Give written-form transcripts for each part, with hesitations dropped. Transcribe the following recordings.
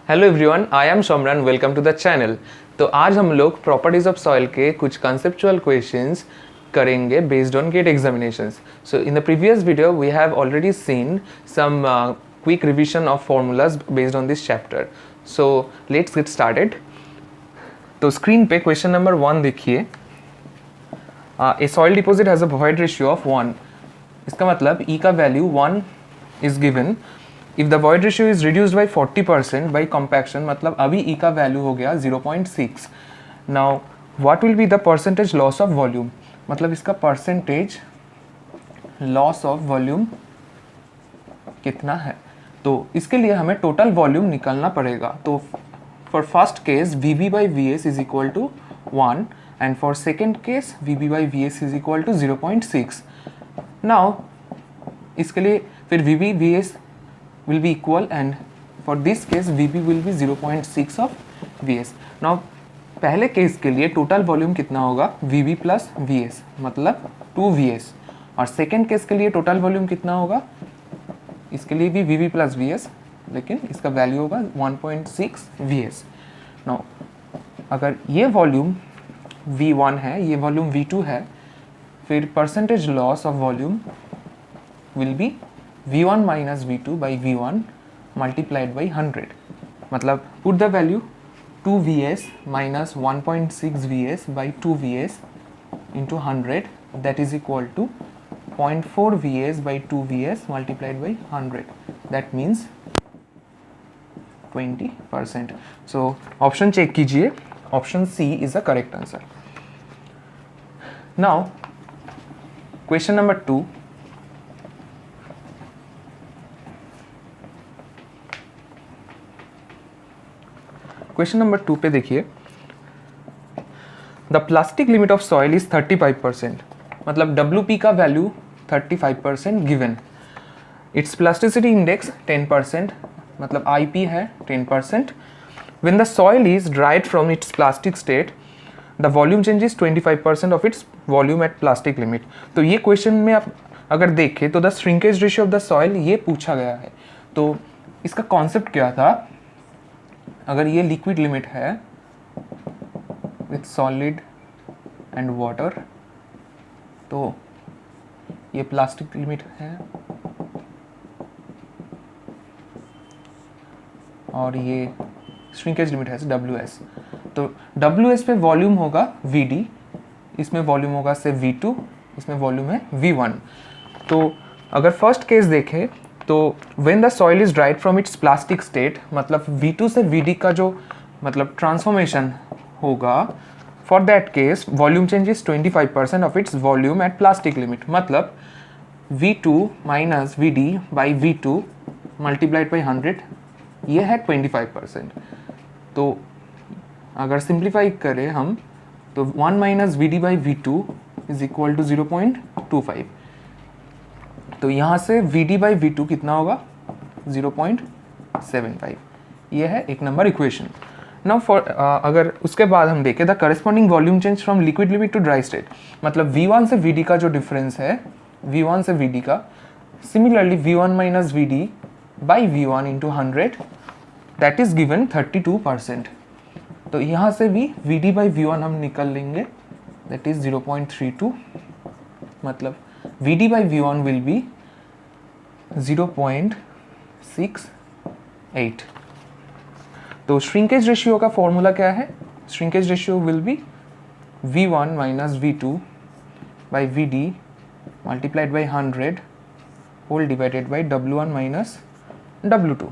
Hello everyone, I am Somran, welcome to the channel. तो आज हम लोग प्रॉपर्टीज ऑफ सॉइल के कुछ कंसेप्चुअल क्वेश्चंस करेंगे based on GATE examinations. So in the previous video we have already seen some quick revision of formulas based on this chapter. So let's get started. तो screen पे question number 1 देखिए। A soil deposit has a void ratio of 1। इसका मतलब E का value 1 is given. If the void ratio is reduced by 40% by compaction, मतलब अभी E का value हो गया 0.6। Now what will be the percentage loss of volume, मतलब इसका परसेंटेज लॉस ऑफ वॉल्यूम कितना है। तो इसके लिए हमें टोटल वॉल्यूम निकालना पड़ेगा। तो for first case VB by VS is equal to 1 and for second case VB by VS is equal to 0.6। Now इसके लिए फिर VB VS will be equal and for this case VB will be 0.6 of VS. Now पहले case के लिए total volume कितना होगा VB plus VS, मतलब 2VS। और सेकेंड केस के लिए टोटल वॉल्यूम कितना होगा, इसके लिए भी VB प्लस VS, लेकिन इसका वैल्यू होगा 1.6 VS। नाउ अगर ये वॉल्यूम V1 है, ये वॉल्यूम V2 है, फिर percentage loss of volume will be V1 minus V2 by V1 multiplied by 100, मतलब put the value 2VS minus 1.6 VS by 2VS into 100, that is equal to 0.4 VS by 2VS multiplied by 100, that means 20%. So option check कीजिए, option C is the correct answer. Now question number 2. Question number 2 पे देखिए। The plastic limit of soil is 35%, मतलब WP का value 35% given. It's plasticity index 10%, मतलब IP है 10%। When the soil is dried from its plastic state the volume changes 25% of its volume at plastic limit. तो ये question में आप अगर देखें तो the shrinkage ratio of the soil ये पूछा गया है। तो इसका कॉन्सेप्ट क्या था, अगर ये लिक्विड लिमिट है विथ सॉलिड एंड वाटर, तो ये प्लास्टिक लिमिट है और ये श्रिंकेज लिमिट है WS। तो WS पे वॉल्यूम होगा VD, इसमें वॉल्यूम होगा से V2, इसमें वॉल्यूम है V1। तो अगर फर्स्ट केस देखें तो when the soil is dried from its plastic state, मतलब V2 से VD का जो मतलब ट्रांसफॉर्मेशन होगा, for that case volume changes 25% of its volume at plastic limit, मतलब V2 minus VD by V2 multiplied by 100, ये है 25%। तो अगर सिंप्लीफाई करें हम तो 1 minus VD by V2 is equal to 0.25। तो यहाँ से VD बाई V2 कितना होगा 0.75। ये है एक नंबर इक्वेशन। नाउ फॉर अगर उसके बाद हम देखें the corresponding volume change from liquid limit to dry state, मतलब V1 से VD का जो डिफरेंस है, V1 से VD का, similarly V1 minus VD by V1 into 100, that is given 32%। तो यहाँ से भी VD बाई V1 हम निकल लेंगे, दैट इज 0.32, मतलब VD by V1 will be 0.68। तो श्रिंकेज रेशियो का फॉर्मूला क्या है, shrinkage ratio will be V1 minus V2 by VD multiplied by 100 whole divided by W1 minus W2।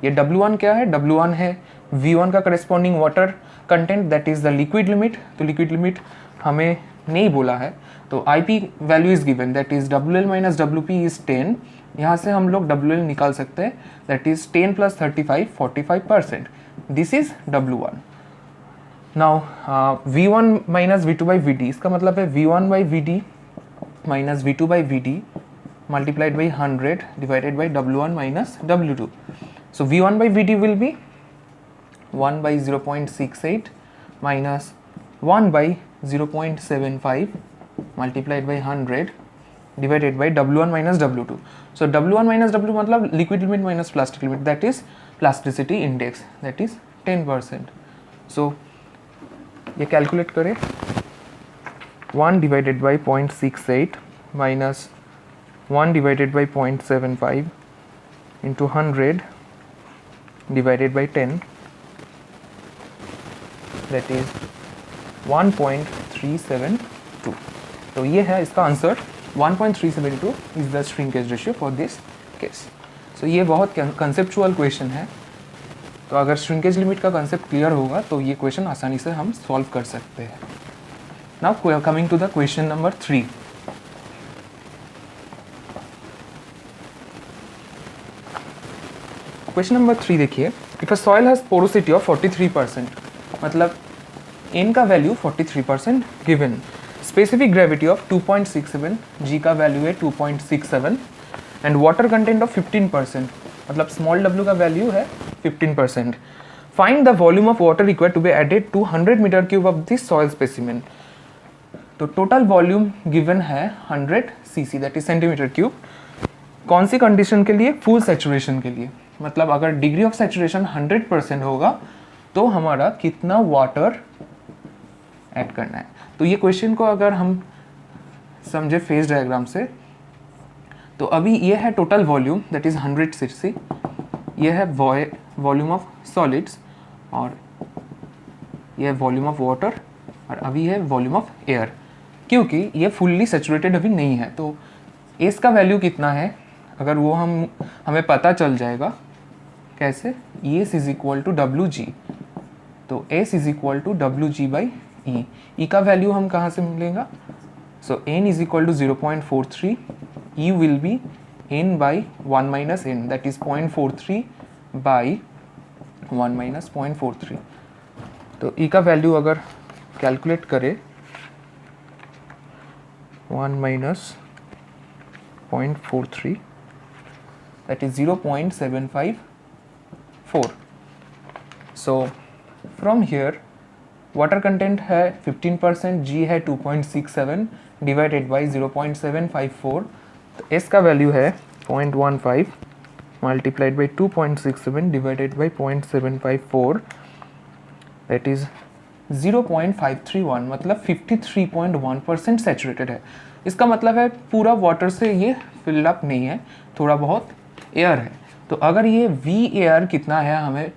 ये W1 क्या है, W1 है V1 का corresponding water content, that is the liquid limit. तो liquid limit हमें नहीं बोला है, तो IP value is given, that is WL minus WP is 10। यहाँ से हम लोग WL निकाल सकते हैं, that is 10 plus 35 45%, this is W1। Now V1 minus V2 by VD, इसका मतलब है V1 by VD minus V2 by VD multiplied by 100 divided by W1 minus W2। So V1 by VD will be 1 by 0.68 minus 1 by 0.75 multiplied by 100 divided by W1 minus W2. So W1 minus W मतलब liquid limit minus plastic limit, that is plasticity index that is 10%. So ये calculate करें, 1 divided by 0.68 minus 1 divided by 0.75 into 100 divided by 10 that is 1.372. तो ये है इसका answer. 1.372 is the shrinkage ratio for this case. So ये बहुत conceptual question है. तो अगर श्रिंकेज लिमिट का कंसेप्ट क्लियर होगा तो ये क्वेश्चन आसानी से हम सॉल्व कर सकते हैं. Now coming to the question number 3. Question number 3 देखिए, if a soil has porosity of 43%, मतलब n का वैल्यू 43% गिवन, स्पेसिफिक ग्रेविटी ऑफ 2.67, g का वैल्यू है 2.67 एंड वाटर कंटेंट ऑफ 15%, मतलब स्मॉल w का वैल्यू है 15%. Find the volume of water required to be added to 100 metre cube of this soil specimen. तो total volume given है 100 cc that is centimetre cube. कौन सी condition के लिए? Full saturation के लिए. मतलब अगर डिग्री ऑफ सैचुरेशन 100% होगा तो हमारा कितना वाटर ऐड करना है. तो ये क्वेश्चन को अगर हम समझे फेज डायग्राम से, तो अभी ये है total volume that is 100 cc, ये है वॉल्यूम ऑफ सॉलिड्स और ये है वॉल्यूम ऑफ वाटर और अभी है वॉल्यूम ऑफ एयर. क्योंकि ये फुल्ली सैचुरेटेड अभी नहीं है तो एस का वैल्यू कितना है अगर वो हमें पता चल जाएगा. कैसे? S is equal to W G. तो S is equal to W G by E. E का वैल्यू हम कहाँ से मिलेगा? So N is equal to 0.43, E will be n by 1 minus n that is 0.43 by 1 minus 0.43. तो E का value अगर calculate करें 1 minus 0.43 that is 0.754. So from here water content है 15%, G है 2.67 divided by 0.754. तो S का value है 0.15 multiplied by 2.67 divided by 0.754 that is 0.531, मतलब 53.1% सैचुरेटेड है. इसका मतलब है पूरा वाटर से ये फिल अप नहीं है, थोड़ा बहुत एयर है. तो अगर ये वी एयर कितना है हमें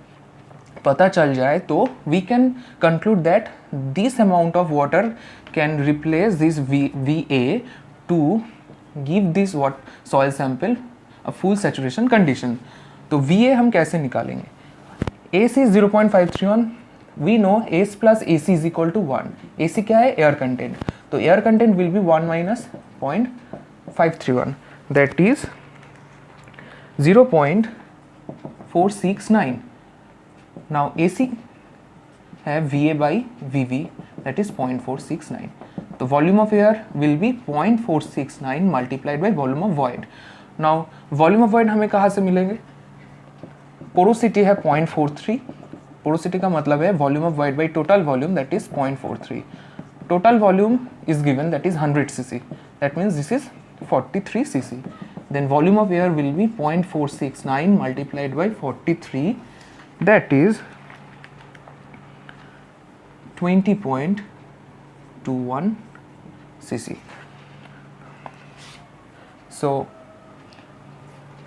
पता चल जाए तो we can conclude that this amount of water can replace this V A to give this soil sample a full saturation condition. तो वी ए हम कैसे निकालेंगे? A C 0.531, we know S plus A C is equal to 1. A C क्या है? Air content. तो air content will be 1 minus 0.531 that is 0.469. Now A C है V A by we we that is 0.469. तो volume of air will be 0.469 multiplied by volume of void. Now volume of void हमें कहाँ से मिलेंगे? Porosity है 0.43. Porosity का मतलब है volume of void by total volume that is 0.43. Total volume is given that is 100 cc. That means this is 43 cc. Then volume of air will be 0.469 multiplied by 43 that is 20.21 cc. So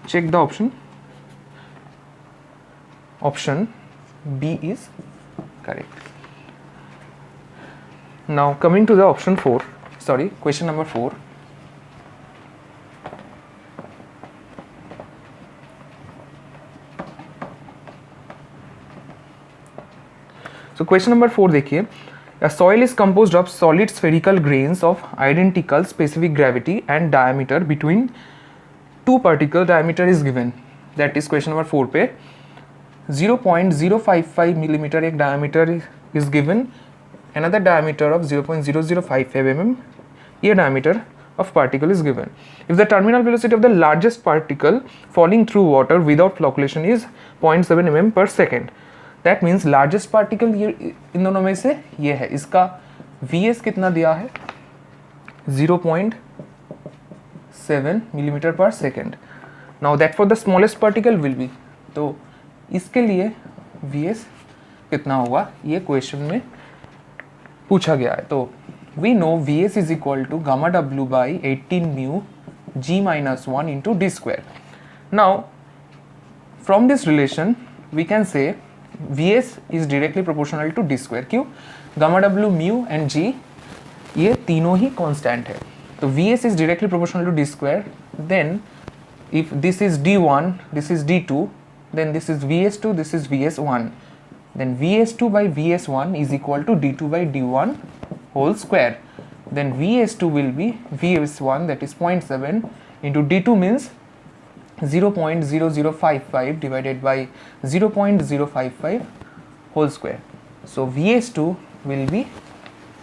check the option. Option B is correct. Now coming to the option 4, sorry, question number 4. So question number 4 देखिए, a soil is composed of solid spherical grains of identical specific gravity and diameter between two particle diameter is given. That is question number 4 पे 0.055 millimeter एक diameter is given, another diameter of 0.0055 mm ये diameter of particle is given. If the terminal velocity of the largest particle falling through water without flocculation is 0.7 mm per second. That means largest particle ये इन दोनों में से ये है. इसका Vs कितना दिया है? 0.7 मिलीमीटर पर second. Now that for the smallest particle will be, तो इसके लिए Vs कितना होगा ये क्वेश्चन में पूछा गया है। तो we know Vs is equal to gamma W by 18 mu g minus 1 into D square. Now from this relation we can say Vs is directly proportional to D square. क्यों? Gamma W mu and g ये तीनों ही constant है। तो Vs is directly proportional to d square. Then if this is d1, this is d2, then this is Vs2, this is Vs1. Then Vs2 by Vs1 is equal to d2 by d1 whole square. Then Vs2 will be Vs1, that is 0.7 into d2 means 0.0055 divided by 0.055 whole square. So Vs2 will be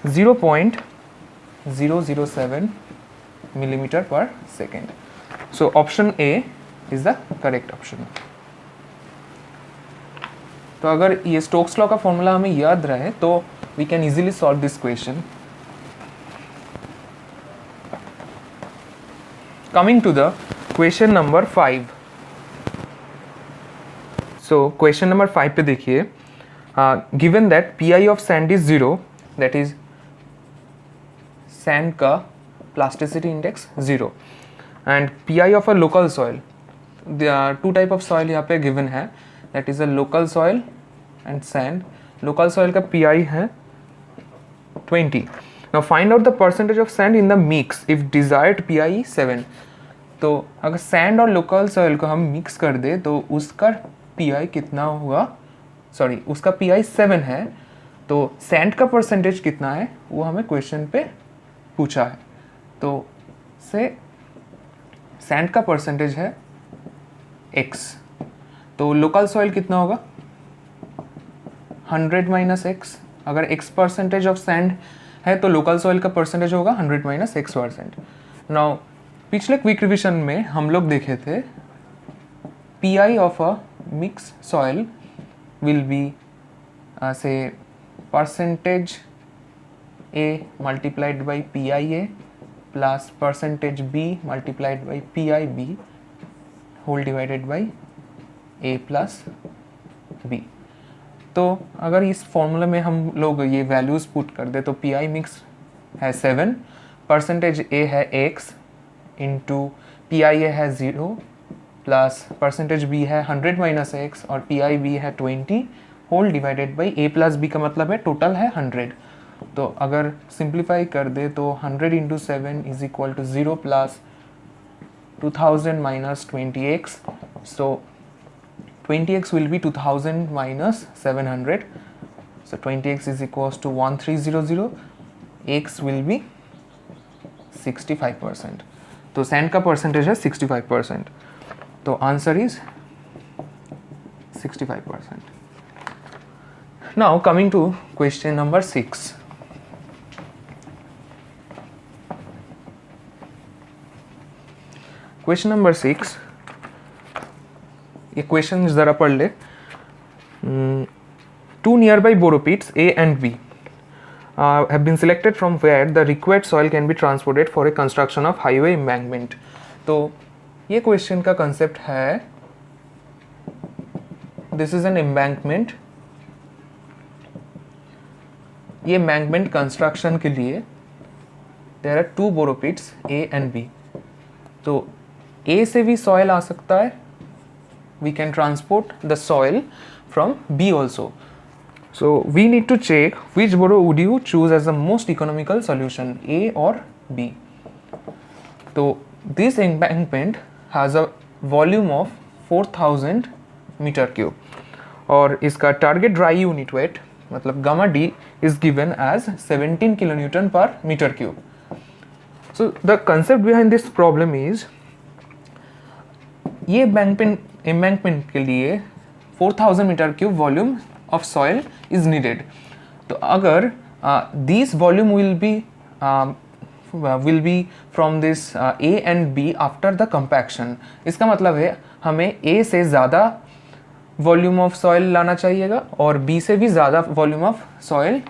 0.007 millimeter per second. So option A is the correct option. तो अगर ये Stokes law का formula हमें याद रहे तो we can easily solve this question. Coming to the question number 5. So question number 5 पे देखिए, given that Pi of sand is 0, that is sand का plasticity index 0 and Pi of a local soil, there are two type of soil यहाँ पे given है, that is a local soil and sand. Local soil का Pi है 20. Now find out the percentage of sand in the mix if desired Pi 7. तो अगर sand और local soil को हम mix कर दे तो उसका Pi कितना होगा, सॉरी उसका Pi 7 है, तो sand का percentage कितना है वो हमें क्वेश्चन पे पूछा है। तो से सैंड का परसेंटेज है x, तो लोकल सॉइल कितना होगा 100 माइनस x। अगर x परसेंटेज ऑफ सैंड है तो लोकल सॉइल का परसेंटेज होगा 100 माइनस x%। नाउ पिछले क्विक रिविजन में हम लोग देखे थे Pi of a mix soil will be से percentage A multiplied by PIA plus percentage B multiplied by PIB whole divided by A plus B। तो अगर इस फॉर्मूला में हम लोग ये वैल्यूज़ पुट कर दे तो Pi मिक्स है 7, परसेंटेज A है x इंटू PIA है 0 प्लस परसेंटेज B है 100 माइनस x और PIB है 20 whole divided by A plus B का मतलब है टोटल है 100। तो अगर सिंप्लीफाई कर दे तो 100 into 7 is equal to 0 plus 2000 minus 20x, so 20x will be 2000 minus 700, so 20x is equals to 1300, x will be 65%। तो सैंड का परसेंटेज है 65%, तो answer is 65%। Now coming to question number 6। Question number 6, ये question ज़रा पढ़ ले। Two nearby borrow pits A and B have been selected from where the required soil can be transported for a construction of highway embankment। तो ये question का concept है, this is an embankment. ये embankment construction के लिए there are two borrow pits A and B। तो A से भी सॉइल आ सकता है, we can transport the soil from B also. So we need to check which borrow would you choose as the most economical solution, A और B। तो this embankment has a volume of 4000 metre cube और इसका target dry unit weight मतलब gamma D is given as 17 kilo newton per metre cube. So the concept behind this problem is, ये embankment के लिए 4000 metre cube volume of soil is needed. तो अगर this volume will be from this A and B after the compaction, इसका मतलब है हमें A से ज़्यादा वॉल्यूम ऑफ सॉइल लाना चाहिएगा और B से भी ज़्यादा वॉल्यूम ऑफ सॉइल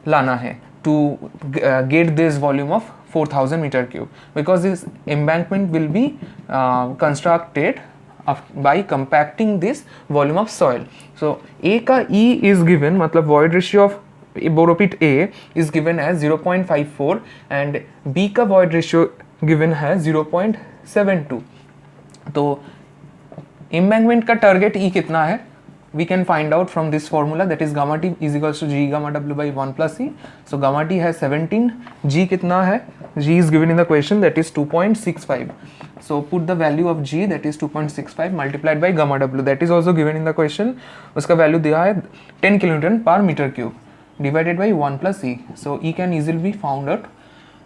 लाना है to get this volume of 4000 meter cube, because this embankment will be constructed by compacting this volume of soil. So A का E is given, मतलब void ratio of boropit A is given as 0.54 and B का void ratio given है 0.72. तो embankment का target E कितना है? We can find out from this formula, that is gamma t is equals to G gamma W by 1 plus E. So gamma t है 17, G कितना है? G is given in the question, that is 2.65. So put the value of G, that is 2.65 multiplied by gamma W, that is also given in the question. उसका value दिया है 10 kilonewton per meter cube divided by 1 plus E. So E can easily be found out,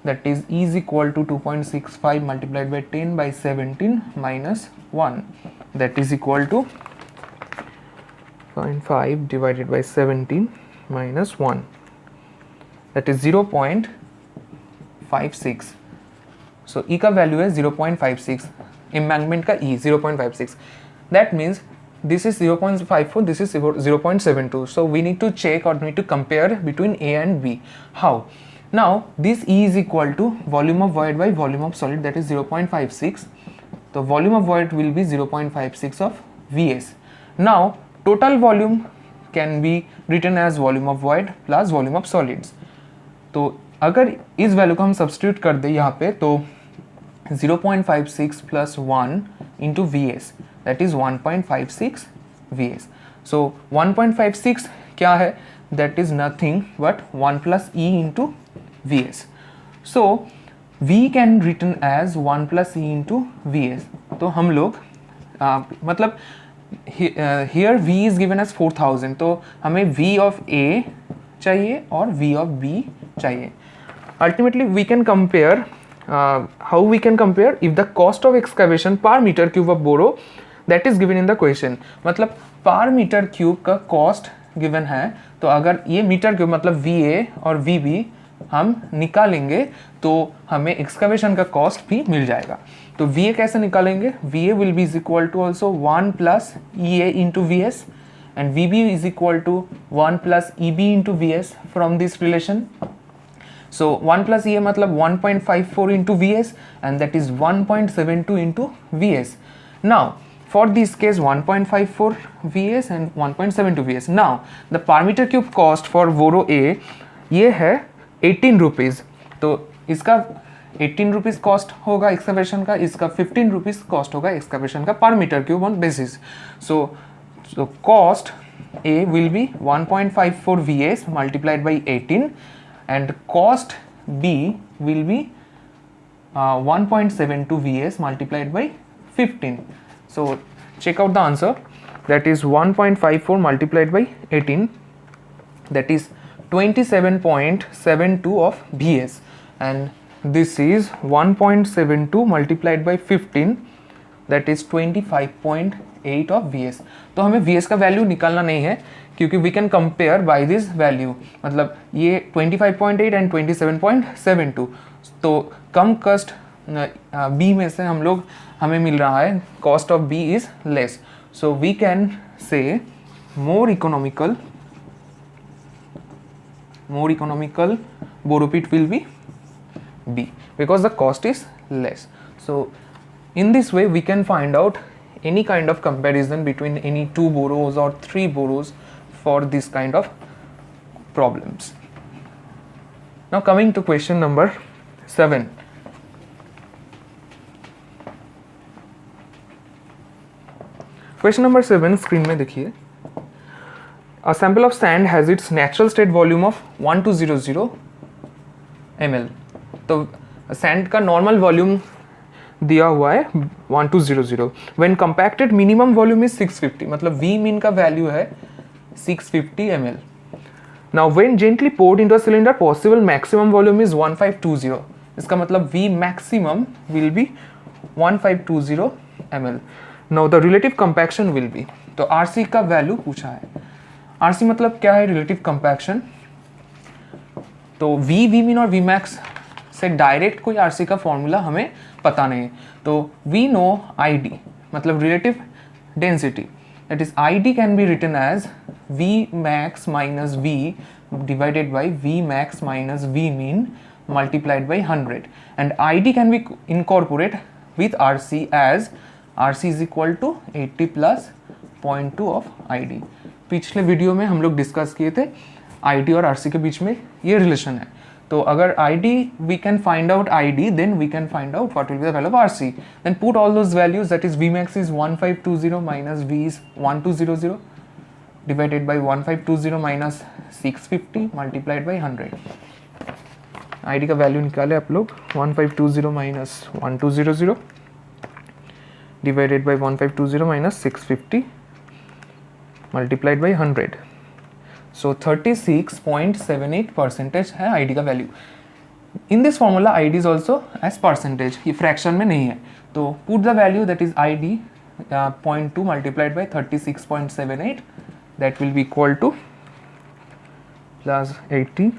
that is E is equal to 2.65 multiplied by 10 by 17 minus 1, that is equal to 0.5 divided by 17 minus 1, that is 0.56. So E का value है 0.56, embankment का E 0.56. That means this is 0.54, this is 0.72. So we need to check or need to compare between A and B. How? Now this E is equal to volume of void by volume of solid, that is 0.56. So volume of void will be 0.56 of Vs. Now total volume can be written as volume of void plus volume of solids. तो अगर इस value को हम substitute कर दें यहाँ पे, तो 0.56 plus 1 into Vs, that is 1.56 Vs. So 1.56 क्या है? That is nothing but 1 plus E into Vs. So V can written as 1 plus E into Vs. तो हम लोग मतलब here V is given as 4000, तो हमें V of A चाहिए और V of B चाहिए. Ultimately we can compare, how we can compare, if the cost of excavation per meter cube of boro that is given in the question. मतलब per meter cube का cost given है, तो अगर ये metre cube मतलब VA और VB हम निकालेंगे तो हमें एक्सकवेशन का कॉस्ट भी मिल जाएगा. तो VA कैसे निकालेंगे? VA will be is equal to also 1 plus EA into VS and VB is equal to 1 plus EB into VS from this relation. So 1 plus EA मतलब 1.54 into VS and that is 1.72 into VS. Now for this case 1.54 VS and 1.72 VS. Now the per meter cube cost for Boro A ये है 18 rupees. तो इसका 18 rupees cost होगा excavation का, इसका 15 rupees cost होगा excavation का पर metre cube on basis. So cost A will be 1.54 VS multiplied by 18 and cost B will be 1.72 VS multiplied by 15. So check out the answer, that is 1.54 multiplied by 18, that is 27.72 of VS and this is 1.72 multiplied by 15, that is 25.8 of VS. तो हमें VS का value निकालना नहीं है क्योंकि we can compare by this value, मतलब ये 25.8 and 27.72. तो कम कॉस्ट B में से हमें मिल रहा है cost of B is less. So we can say more economical boropit will be B because the cost is less. So in this way we can find out any kind of comparison between any two boros or three boros for this kind of problems. Now coming to question number 7. Question number 7 screen में देखिए. A sample of sand has its natural state volume of 1200 ml. तो sand का normal volume दिया हुआ है 1200. When compacted minimum volume is 650, मतलब V mean का value है 650 ml. Now when gently poured into a cylinder possible maximum volume is 1520. इसका मतलब V maximum will be 1520 ml. Now the relative compaction will be, तो RC का value पूछा है. RC मतलब क्या है? Relative compaction. तो V मीन और V मैक्स से डायरेक्ट कोई RC का फॉर्मूला हमें पता नहीं. तो वी नो ID मतलब relative density, that is ID can be written as V max minus V divided by V max minus V mean multiplied by 100 and ID can be incorporate with RC as RC is equal to 80 plus 0.2 of ID। पिछले video में हम लोग discuss किए थे ID और RC के बीच में ये रिलेशन है। तो अगर ID we can find out ID, then we can find out what will be the value of RC. Then put all those values, that is Vmax is 1520 minus V is 1200 divided by 1520 minus 650 multiplied by 100। ID का value निकाले आप लोग, 1520 minus 1200 divided by 1520 minus 650 multiplied by 100। So 36.78 percentage है ID का value. In this formula ID is also as percentage, ये fraction में नहीं है। तो put the value that is ID 0.2 multiplied by 36.78, that will be equal to plus 80,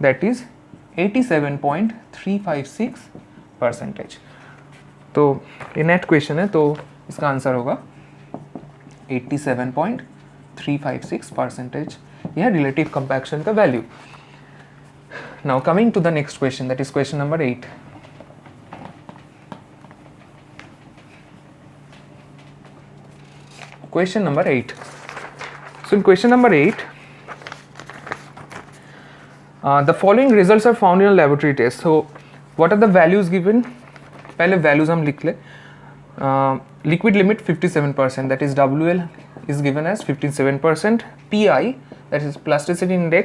दैट इज 87.356 percentage. तो ये नेट क्वेश्चन है, तो इसका आंसर होगा 87.356 परसेंटेज। यह रिलेटिव कंपैक्शन का value. Now coming to the next question, that is question number 8। Question number 8. So in question number 8, the following results are found in a laboratory test. So what are the values given? पहले values हम लिख ले। Liquid limit 57%, that is WL is given as 57%, PI that is plasticity index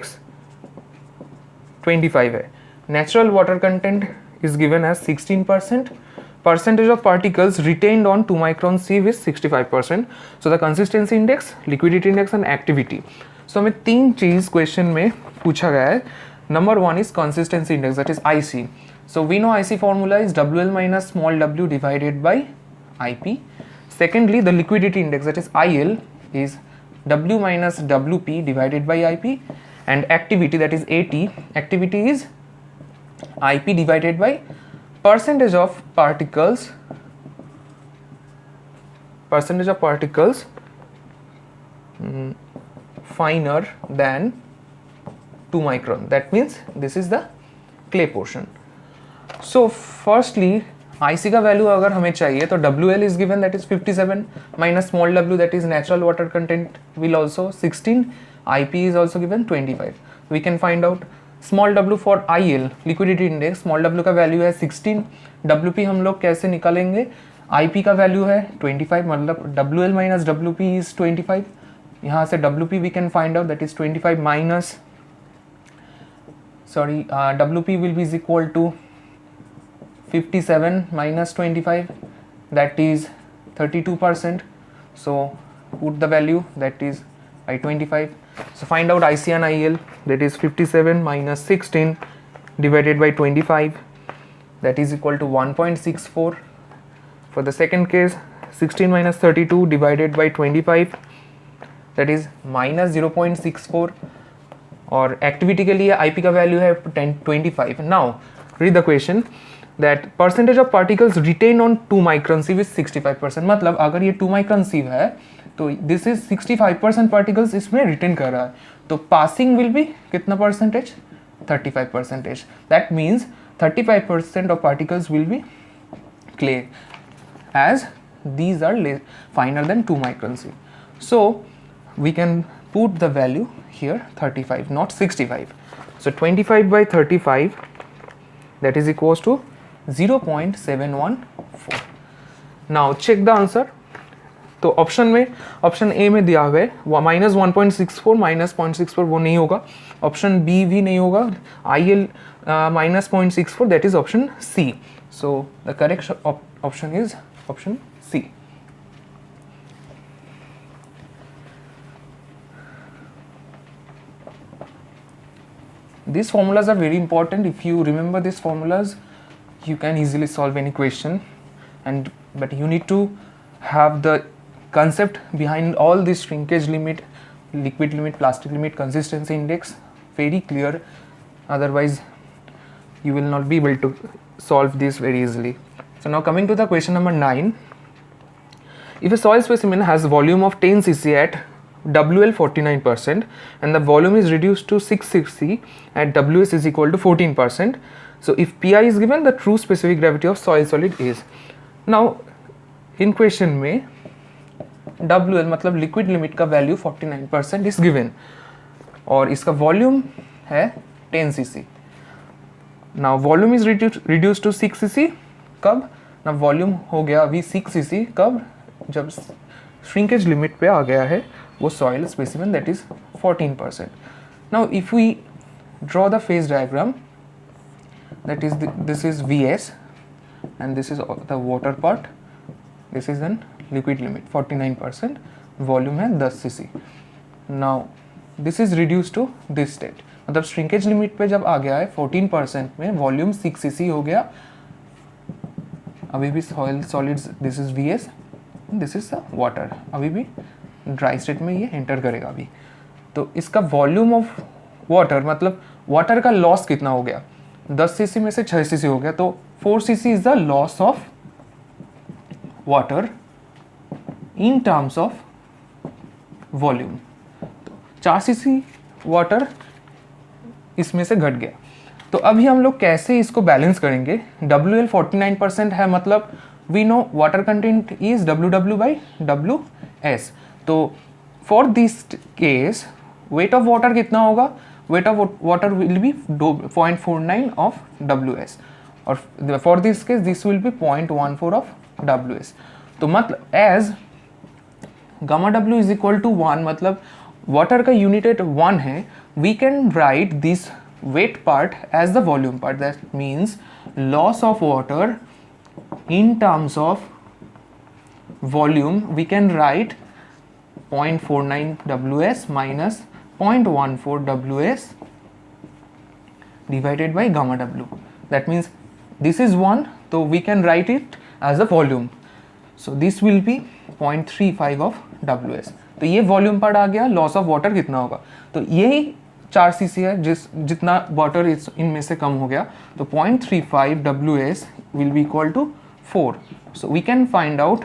25 है, natural water content is given as 16%, percentage of particles retained on 2 micron sieve is 65%, so the consistency index, liquidity index and activity। so हमें तीन चीज question में पूछा गया है। Number 1 is consistency index, that is IC। so we know IC formula is WL minus small w divided by IP। secondly the liquidity index, that is IL, is W minus WP divided by IP, and activity, that is AT, activity is IP divided by percentage of particles finer than 2 micron, that means this is the clay portion। so firstly IC का value अगर हमें चाहिए तो WL is given, that is 57 minus small w, that is natural water content, will also 16, IP is also given 25। we can find out small w for IL, liquidity index, small w का value है 16, WP हम लोग कैसे निकालेंगे, IP का value है 25, मतलब WL minus WP is 25, यहाँ से WP we can find out, that is 25 minus WP will be is equal to 57 minus 25, that is 32%, so put the value, that is by 25। so find out IC and IL, that is 57 minus 16 divided by 25, that is equal to 1.64। for the second case 16 minus 32 divided by 25, that is minus 0.64, और activity के लिए IP का value है 25। Now read the question, that percentage of particles retained on 2 micron sieve is 65%। मतलब अगर ये 2 micron sieve है तो this is 65% particles इसमें retain कर रहा है, तो passing will be कितना percentage, 35%। that means 35% of particles will be clay, as these are finer than 2 micron sieve। so we can put the value here 35, not 65। so 25 by 35, that is equals to 0.714। नाउ check the answer. तो option में, option A में दिया हुआ है minus 1.64, minus 0.64 वो नहीं होगा, ऑप्शन बी भी नहीं होगा, IL minus 0.64, that is option C. So the correct option is option C. These formulas are very important. If you remember these formulas, you can easily solve any question, but you need to have the concept behind all this shrinkage limit, liquid limit, plastic limit, consistency index very clear, otherwise you will not be able to solve this very easily। so now coming to the question number 9, if a soil specimen has volume of 10 cc at WL 49% and the volume is reduced to 6 cc at WS is equal to 14%, so if PI is given, the true specific gravity of soil solid is। now in question में WL मतलब liquid limit का value 49% is given और इसका volume है 10 cc. Now volume is reduce to 6 cc कब? ना volume हो गया अभी 6 cc कब? जब श्रिंकेज लिमिट पे आ गया है वो soil specimen that is 14%. Now if we draw the phase diagram that is this is Vs and this is the water part, this is an liquid limit 49%, volume है 10 cc. now this is reduced to this state, मतलब shrinkage limit पे जब आ गया है 14% में volume 6 cc हो गया. अभी भी soil solids this is Vs, this is the water, अभी भी ड्राई स्टेट में ये एंटर करेगा अभी. तो इसका वॉल्यूम ऑफ वाटर मतलब वाटर का लॉस कितना हो गया? 10 cc में से 6 cc हो गया, तो 4 cc is the loss of water in terms of volume. 4 cc water इसमें से घट गया. तो अभी हम लोग कैसे इसको बैलेंस करेंगे? WL 49% है, मतलब we know water content is WW by WS. तो for this case weight of water कितना होगा? weight of water will be 0.49 of WS और for this case this will be 0.14 of WS. तो मतलब as gamma W is equal to 1 मतलब water का unit at 1 है, we can write this weight part as the volume part. That means loss of water in terms of volume we can write 0.49 WS minus 0.14 WS divided by gamma W. That means this is 1, so we can write it as a volume. So this will be 0.35 of WS. तो ये volume part आ गया. Loss of water कितना होगा? तो यही 4 cc है जितना water इनमें से कम हो गया. तो 0.35 WS will be equal to 4. So we can find out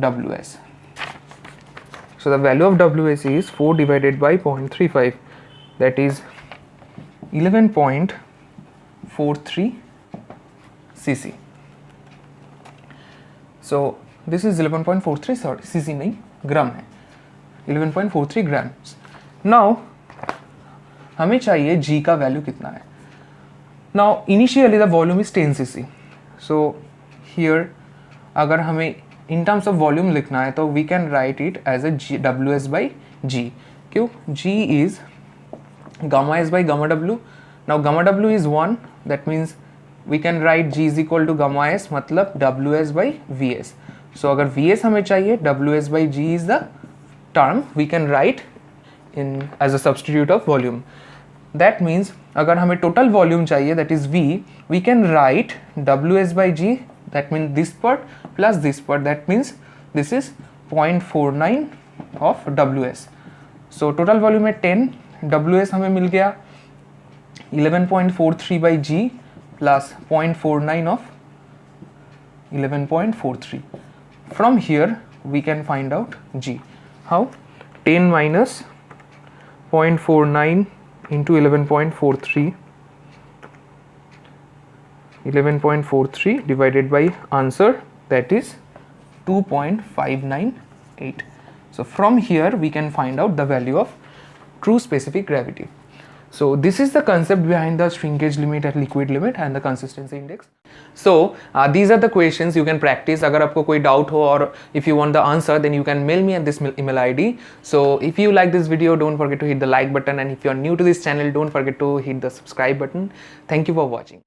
WS. So the value of WS is 4 divided by 0.35, that is 11.43 cc. So this is 11.43, sorry cc नहीं ग्राम है, 11.43 grams. Now हमें चाहिए G का वैल्यू कितना है. Now initially the volume is 10 cc. So here अगर हमें in terms of volume लिखना है तो we can write it as a WS by G. क्यों? G is gamma S by gamma W. Now gamma W is 1, that means we can write G is equal to gamma S मतलब WS by VS. So अगर VS हमें चाहिए, WS by G is the term we can write in as a substitute of volume. That means अगर हमें total volume चाहिए that is V, we can write WS by G, that means this part plus this part, that means this is 0.49 of WS. so total volume है 10, WS हमें मिल गया 11.43 by G plus 0.49 of 11.43. from here we can find out G. how? 10 minus 0.49 into 11.43, 11.43 divided by answer, that is 2.598. So from here we can find out the value of true specific gravity. So this is the concept behind the shrinkage limit and liquid limit and the consistency index. So these are the questions you can practice. अगर आपको कोई doubt हो or if you want the answer then you can mail me at this email ID. So if you like this video, don't forget to hit the like button, and if you are new to this channel, don't forget to hit the subscribe button. Thank you for watching.